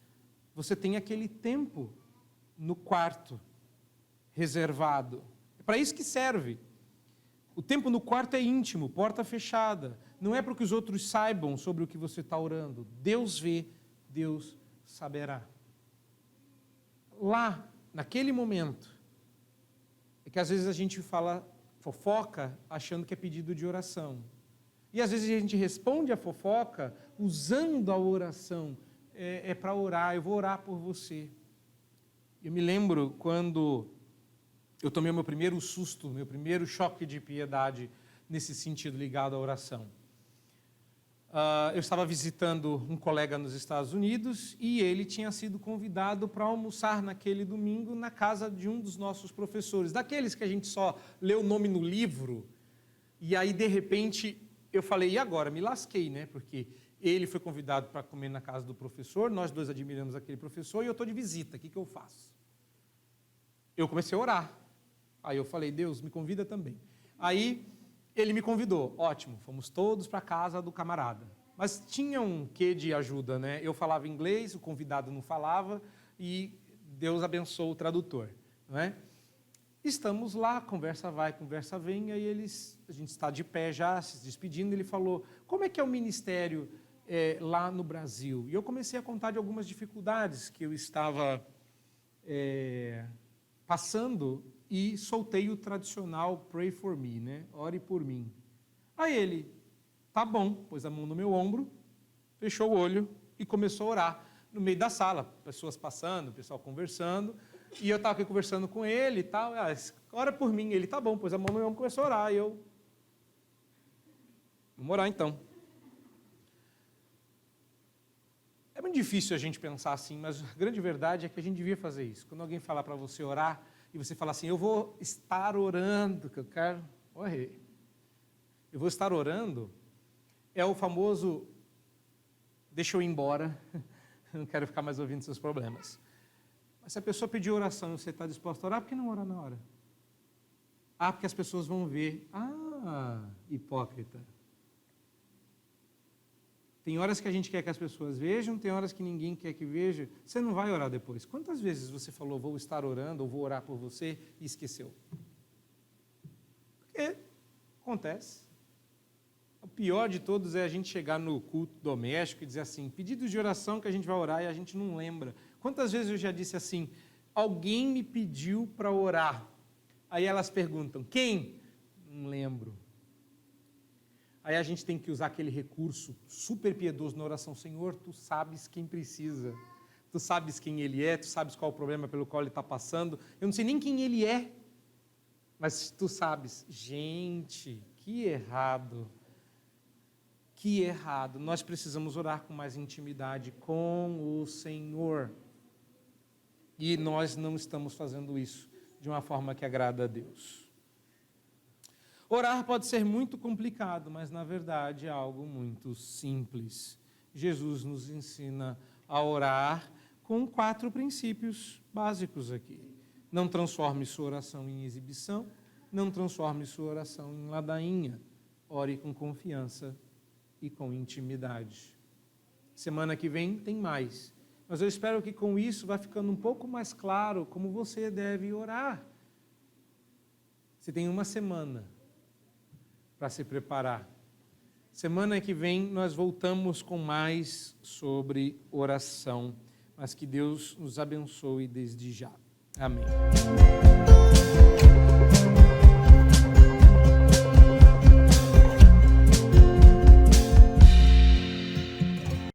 você tem aquele tempo no quarto reservado. É para isso que serve. O tempo no quarto é íntimo, porta fechada. Não é para que os outros saibam sobre o que você está orando. Deus vê, Deus saberá. Lá, naquele momento, é que às vezes a gente fala fofoca achando que é pedido de oração. E às vezes a gente responde a fofoca usando a oração. É para orar, eu vou orar por você. Eu me lembro quando eu tomei o meu primeiro susto, meu primeiro choque de piedade nesse sentido ligado à oração. Eu estava visitando um colega nos Estados Unidos e ele tinha sido convidado para almoçar naquele domingo na casa de um dos nossos professores, daqueles que a gente só lê o nome no livro, e aí de repente eu falei, e agora? Me lasquei, né? Porque ele foi convidado para comer na casa do professor, nós dois admiramos aquele professor e eu estou de visita, o que eu faço? Eu comecei a orar, aí eu falei, Deus, me convida também. Aí ele me convidou, ótimo, fomos todos para a casa do camarada. Mas tinha um quê de ajuda, né? Eu falava inglês, o convidado não falava, e Deus abençoou o tradutor, não é? Estamos lá, conversa vai, conversa vem, aí a gente está de pé já, se despedindo, ele falou, como é que é o ministério lá no Brasil? E eu comecei a contar de algumas dificuldades que eu estava passando, e soltei o tradicional pray for me, né? Ore por mim. Aí ele, tá bom, pôs a mão no meu ombro, fechou o olho e começou a orar no meio da sala, pessoas passando, pessoal conversando, e eu estava aqui conversando com ele e tal, ora por mim, ele, tá bom, pôs a mão no meu ombro e começou a orar, e eu, vamos orar então. É muito difícil a gente pensar assim, mas a grande verdade é que a gente devia fazer isso. Quando alguém falar para você orar, e você fala assim, eu vou estar orando, que eu quero morrer. Eu vou estar orando, é o famoso, deixa eu ir embora, não quero ficar mais ouvindo seus problemas. Mas se a pessoa pedir oração e você está disposto a orar, por que não orar na hora? Porque as pessoas vão ver, hipócrita. Tem horas que a gente quer que as pessoas vejam, tem horas que ninguém quer que veja. Você não vai orar depois. Quantas vezes você falou, vou estar orando, ou vou orar por você, e esqueceu? Porque acontece. O pior de todos é a gente chegar no culto doméstico e dizer assim, pedidos de oração que a gente vai orar e a gente não lembra. Quantas vezes eu já disse assim, alguém me pediu para orar. Aí elas perguntam, quem? Não lembro. Aí a gente tem que usar aquele recurso super piedoso na oração. Senhor, tu sabes quem precisa. Tu sabes quem ele é, tu sabes qual o problema pelo qual ele está passando. Eu não sei nem quem ele é, mas tu sabes. Gente, que errado. Que errado. Nós precisamos orar com mais intimidade com o Senhor. E nós não estamos fazendo isso de uma forma que agrada a Deus. Orar pode ser muito complicado, mas na verdade é algo muito simples. Jesus nos ensina a orar com 4 princípios básicos aqui. Não transforme sua oração em exibição, não transforme sua oração em ladainha. Ore com confiança e com intimidade. Semana que vem tem mais. Mas eu espero que com isso vai ficando um pouco mais claro como você deve orar. Você tem uma semana para se preparar. Semana que vem nós voltamos com mais sobre oração. Mas que Deus nos abençoe desde já. Amém.